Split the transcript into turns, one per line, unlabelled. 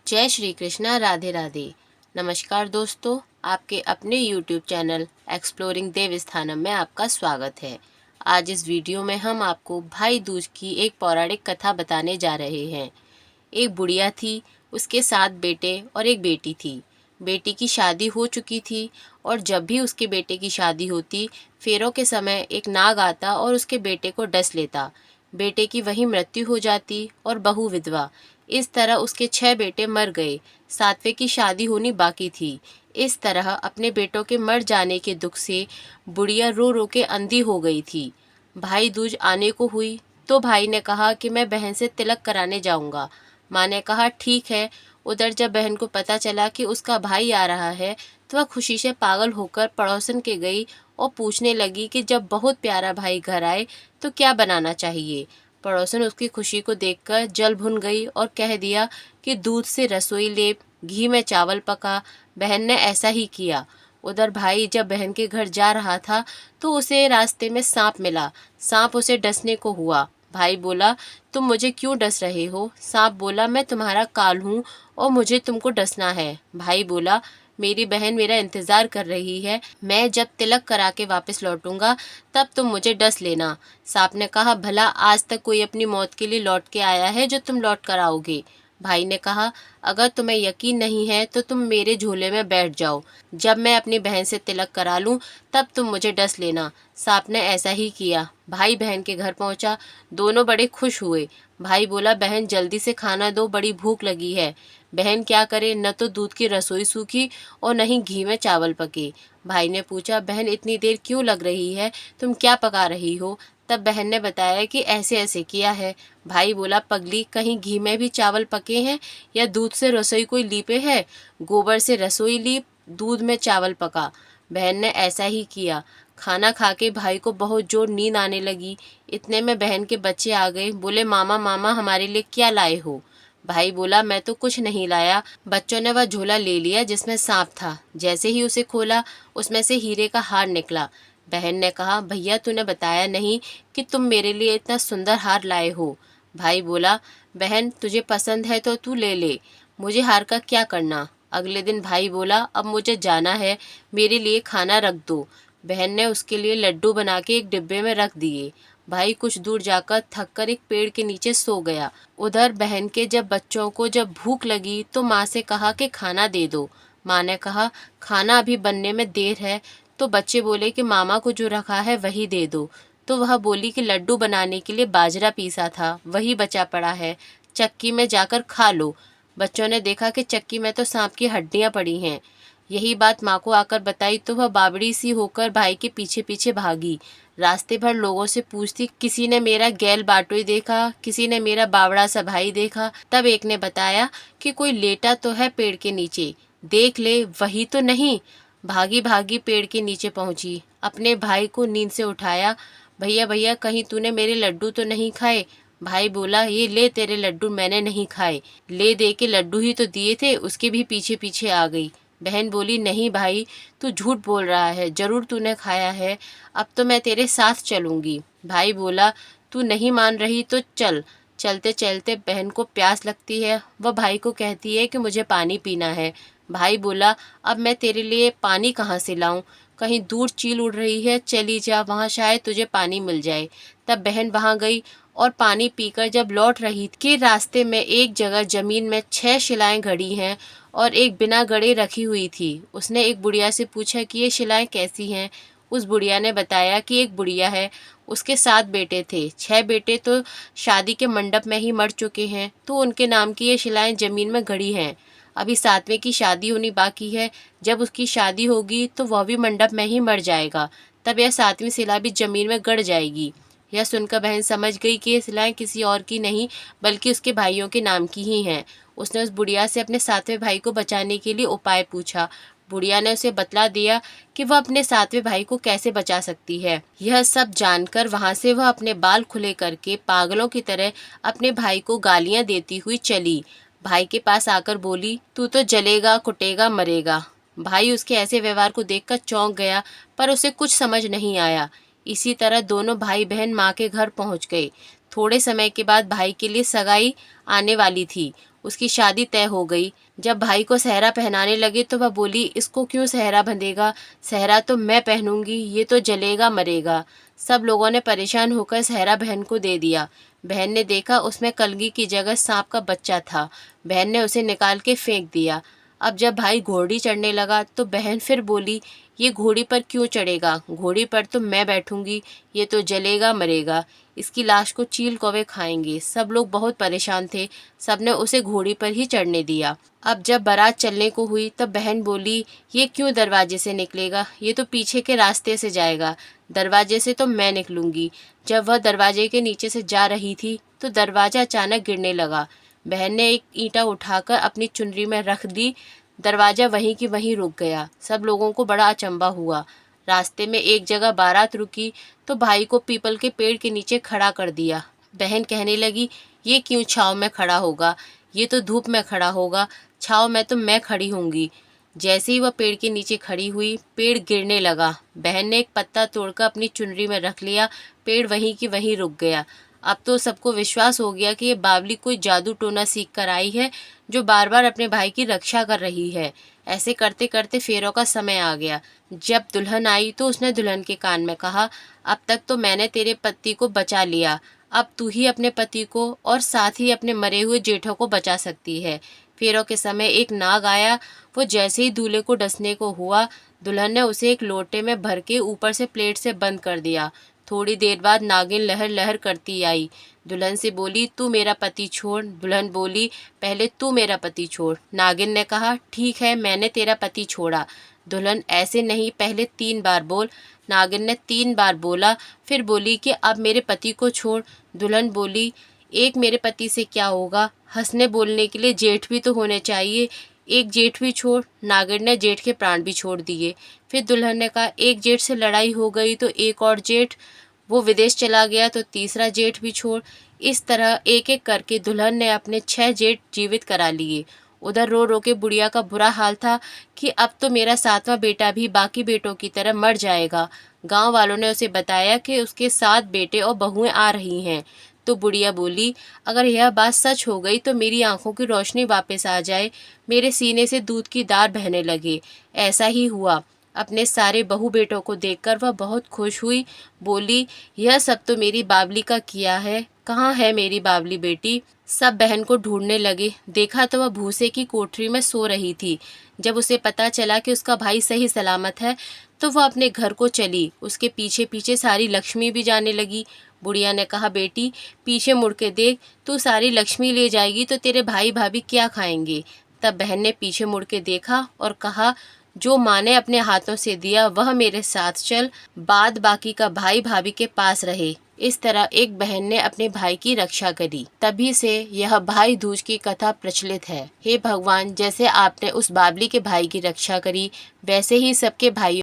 जय श्री कृष्णा, राधे राधे। नमस्कार दोस्तों, आपके अपने YouTube चैनल एक्सप्लोरिंग देवस्थानम में आपका स्वागत है। आज इस वीडियो में हम आपको भाई दूज की एक पौराणिक कथा बताने जा रहे हैं। एक बुढ़िया थी, उसके 7 बेटे और एक बेटी थी। बेटी की शादी हो चुकी थी और जब भी उसके बेटे की शादी होती, फेरों के समय एक नाग आता और उसके बेटे को डस लेता। बेटे की वहीं मृत्यु हो जाती और बहू विधवा। इस तरह उसके 6 बेटे मर गए। 7वें की शादी होनी बाकी थी। इस तरह अपने बेटों के मर जाने के दुख से बुढ़िया रो रो के अंधी हो गई थी। भाई दूज आने को हुई तो भाई ने कहा कि मैं बहन से तिलक कराने जाऊंगा। माँ ने कहा ठीक है। उधर जब बहन को पता चला कि उसका भाई आ रहा है तो वह खुशी से पागल होकर पड़ोसन के गई और पूछने लगी कि जब बहुत प्यारा भाई घर आए तो क्या बनाना चाहिए। पड़ोसन उसकी खुशी को देखकर जल भुन गई और कह दिया कि दूध से रसोई लेप, घी में चावल पका। बहन ने ऐसा ही किया। उधर भाई जब बहन के घर जा रहा था तो उसे रास्ते में सांप मिला। सांप उसे डसने को हुआ। भाई बोला, तुम मुझे क्यों डस रहे हो? सांप बोला, मैं तुम्हारा काल हूँ और मुझे तुमको डसना है। भाई बोला, मेरी बहन मेरा इंतज़ार कर रही है, मैं जब तिलक करा के वापस लौटूंगा तब तुम मुझे डस लेना। सांप ने कहा, भला आज तक कोई अपनी मौत के लिए लौट के आया है जो तुम लौट कर आओगे? भाई ने कहा, अगर तुम्हें यकीन नहीं है तो तुम मेरे झोले में बैठ जाओ। जब मैं अपनी बहन से तिलक करा लूं तब तुम मुझे डस लेना। सांप ने ऐसा ही किया। भाई बहन के घर पहुंचा। दोनों बड़े खुश हुए। भाई बोला, बहन जल्दी से खाना दो, बड़ी भूख लगी है। बहन क्या करे, न तो दूध की रसोई सूखी और न ही घी में चावल पके। भाई ने पूछा, बहन इतनी देर क्यों लग रही है, तुम क्या पका रही हो? तब बहन ने बताया कि ऐसे ऐसे किया है। भाई बोला, पगली, कहीं घी में भी चावल पके हैं या दूध से रसोई कोई लीपे है? गोबर से रसोई लीप, दूध में चावल पका। बहन ने ऐसा ही किया। खाना खा के भाई को बहुत जोर नींद आने लगी। इतने में बहन के बच्चे आ गए। बोले, मामा मामा हमारे लिए क्या लाए हो? भाई बोला, मैं तो कुछ नहीं लाया। बच्चों ने वह झोला ले लिया जिसमें सांप था। जैसे ही उसे खोला उसमें से हीरे का हार निकला। बहन ने कहा, भैया तूने बताया नहीं कि तुम मेरे लिए इतना सुंदर हार लाए हो। भाई बोला, बहन तुझे पसंद है तो तू ले ले, मुझे हार का क्या करना। अगले दिन भाई बोला, अब मुझे जाना है, मेरे लिए खाना रख दो। बहन ने उसके लिए लड्डू बना के एक डिब्बे में रख दिए। भाई कुछ दूर जाकर थककर एक पेड़ के नीचे सो गया। उधर बहन के जब बच्चों को जब भूख लगी तो माँ से कहा कि खाना दे दो। माँ ने कहा, खाना अभी बनने में देर है। तो बच्चे बोले कि मामा को जो रखा है वही दे दो। तो वह बोली कि लड्डू बनाने के लिए बाजरा पीसा था, वही बचा पड़ा है, चक्की में जाकर खा लो। बच्चों ने देखा कि चक्की में तो सांप की हड्डियां पड़ी हैं। यही बात माँ को आकर बताई तो वह बाबड़ी सी होकर भाई के पीछे पीछे भागी। रास्ते भर लोगों से पूछती, किसी ने मेरा गैल बाटोई देखा, किसी ने मेरा बावड़ा सा भाई देखा। तब एक ने बताया कि कोई लेटा तो है पेड़ के नीचे, देख ले वही तो नहीं। भागी भागी पेड़ के नीचे पहुंची, अपने भाई को नींद से उठाया। भैया भैया, कहीं तूने मेरे लड्डू तो नहीं खाए? भाई बोला, ये ले तेरे लड्डू, मैंने नहीं खाए। ले दे के लड्डू ही तो दिए थे, उसके भी पीछे पीछे आ गई। बहन बोली, नहीं भाई, तू झूठ बोल रहा है, जरूर तूने खाया है, अब तो मैं तेरे साथ चलूंगी। भाई बोला, तू नहीं मान रही तो चल। चलते चलते बहन को प्यास लगती है। वह भाई को कहती है कि मुझे पानी पीना है। भाई बोला, अब मैं तेरे लिए पानी कहाँ से लाऊं? कहीं दूर चील उड़ रही है, चली जा, वहाँ शायद तुझे पानी मिल जाए। तब बहन वहाँ गई और पानी पीकर जब लौट रही कि रास्ते में एक जगह जमीन में 6 शिलाएं गड़ी हैं और एक बिना गड़े रखी हुई थी। उसने एक बुढ़िया से पूछा कि ये शिलाएं कैसी हैं? उस बुढ़िया ने बताया कि एक बुढ़िया है, उसके 7 बेटे थे। 6 बेटे तो शादी के मंडप में ही मर चुके हैं, तो उनके नाम की ये शिलाएं जमीन में गड़ी हैं। अभी 7वें की शादी होनी बाकी है। जब उसकी शादी होगी तो वह भी मंडप में ही मर जाएगा। तब यह 7वीं शिला भी जमीन में गड़ जाएगी। यह सुनकर बहन समझ गई कि ये शिलाएं किसी और की नहीं बल्कि उसके भाइयों के नाम की ही हैं। उसने उस बुढ़िया से अपने 7वें भाई को बचाने के लिए उपाय पूछा। बुढ़िया ने उसे बतला दिया कि वह अपने 7वें भाई को कैसे बचा सकती है। यह सब जानकर वहां से वह अपने बाल खुले करके पागलों की तरह अपने भाई को गालियां देती हुई चली। भाई के पास आकर बोली, तू तो जलेगा, कुटेगा, मरेगा। भाई उसके ऐसे व्यवहार को देखकर चौंक गया, पर उसे कुछ समझ नहीं आया। इसी तरह दोनों भाई बहन माँ के घर पहुँच गए। थोड़े समय के बाद भाई के लिए सगाई आने वाली थी। उसकी शादी तय हो गई। जब भाई को सेहरा पहनाने लगे तो वह बोली, इसको क्यों सेहरा बंधेगा, सेहरा तो मैं पहनूंगी, ये तो जलेगा मरेगा। सब लोगों ने परेशान होकर सेहरा बहन को दे दिया। बहन ने देखा उसमें कलगी की जगह सांप का बच्चा था। बहन ने उसे निकाल के फेंक दिया। अब जब भाई घोड़ी चढ़ने लगा तो बहन फिर बोली, ये घोड़ी पर क्यों चढ़ेगा, घोड़ी पर तो मैं बैठूंगी, ये तो जलेगा मरेगा, इसकी लाश को चील कौवे खाएंगे। सब लोग बहुत परेशान थे, सबने उसे घोड़ी पर ही चढ़ने दिया। अब जब बारात चलने को हुई तब बहन बोली, ये क्यों दरवाजे से निकलेगा, ये तो पीछे के रास्ते से जाएगा, दरवाजे से तो मैं निकलूंगी। जब वह दरवाजे के नीचे से जा रही थी तो दरवाजा अचानक गिरने लगा। बहन ने एक ईंटा उठाकर अपनी चुनरी में रख दी। दरवाजा वहीं की वहीं रुक गया। सब लोगों को बड़ा अचंभा हुआ। रास्ते में एक जगह बारात रुकी तो भाई को पीपल के पेड़ के नीचे खड़ा कर दिया। बहन कहने लगी, ये क्यों छाँव में खड़ा होगा, ये तो धूप में खड़ा होगा, छाँव में तो मैं खड़ी होंगी। जैसे ही वह पेड़ के नीचे खड़ी हुई, पेड़ गिरने लगा। बहन ने एक पत्ता तोड़कर अपनी चुनरी में रख लिया। पेड़ वहीं की वहीं रुक गया। अब तो सबको विश्वास हो गया कि ये बावली कोई जादू टोना सीख कर आई है, जो बार बार अपने भाई की रक्षा कर रही है। ऐसे करते करते फेरों का समय आ गया। जब दुल्हन आई तो उसने दुल्हन के कान में कहा, अब तक तो मैंने तेरे पति को बचा लिया, अब तू ही अपने पति को और साथ ही अपने मरे हुए जेठों को बचा सकती है। फेरों के समय एक नाग आया। वो जैसे ही दूल्हे को डसने को हुआ, दुल्हन ने उसे एक लोटे में भर के ऊपर से प्लेट से बंद कर दिया। थोड़ी देर बाद नागिन लहर लहर करती आई। दुल्हन से बोली, तू मेरा पति छोड़। दुल्हन बोली, पहले तू मेरा पति छोड़। नागिन ने कहा, ठीक है, मैंने तेरा पति छोड़ा। दुल्हन, ऐसे नहीं, पहले 3 बार बोल। नागिन ने 3 बार बोला। फिर बोली कि अब मेरे पति को छोड़। दुल्हन बोली, एक मेरे पति से क्या होगा, हंसने बोलने के लिए जेठ भी तो होने चाहिए, एक जेठ भी छोड़। नागिन ने जेठ के प्राण भी छोड़ दिए। फिर दुल्हन ने कहा, एक जेठ से लड़ाई हो गई तो एक और जेठ, वो विदेश चला गया तो तीसरा जेठ भी छोड़। इस तरह एक एक करके दुल्हन ने अपने 6 जेठ जीवित करा लिए। उधर रो रो के बुढ़िया का बुरा हाल था कि अब तो मेरा 7वां बेटा भी बाकी बेटों की तरह मर जाएगा। गांव वालों ने उसे बताया कि उसके 7 बेटे और बहुएं आ रही हैं। तो बुढ़िया बोली, अगर यह बात सच हो गई तो मेरी आंखों की रोशनी वापस आ जाए, मेरे सीने से दूध की धार बहने लगे। ऐसा ही हुआ। अपने सारे बहू बेटों को देखकर वह बहुत खुश हुई। बोली, यह सब तो मेरी बावली का किया है, कहाँ है मेरी बावली बेटी। सब बहन को ढूंढने लगे। देखा तो वह भूसे की कोठरी में सो रही थी। जब उसे पता चला कि उसका भाई सही सलामत है तो वह अपने घर को चली। उसके पीछे पीछे सारी लक्ष्मी भी जाने लगी। बुढ़िया ने कहा, बेटी पीछे मुड़ के देख, तू सारी लक्ष्मी ले जाएगी तो तेरे भाई भाभी क्या खाएंगे। तब बहन ने पीछे मुड़ के देखा और कहा, जो माँ ने अपने हाथों से दिया वह मेरे साथ चल, बाद बाकी का भाई भाभी के पास रहे। इस तरह एक बहन ने अपने भाई की रक्षा करी। तभी से यह भाई दूज की कथा प्रचलित है। हे भगवान, जैसे आपने उस बावली के भाई की रक्षा करी, वैसे ही सबके भाइयों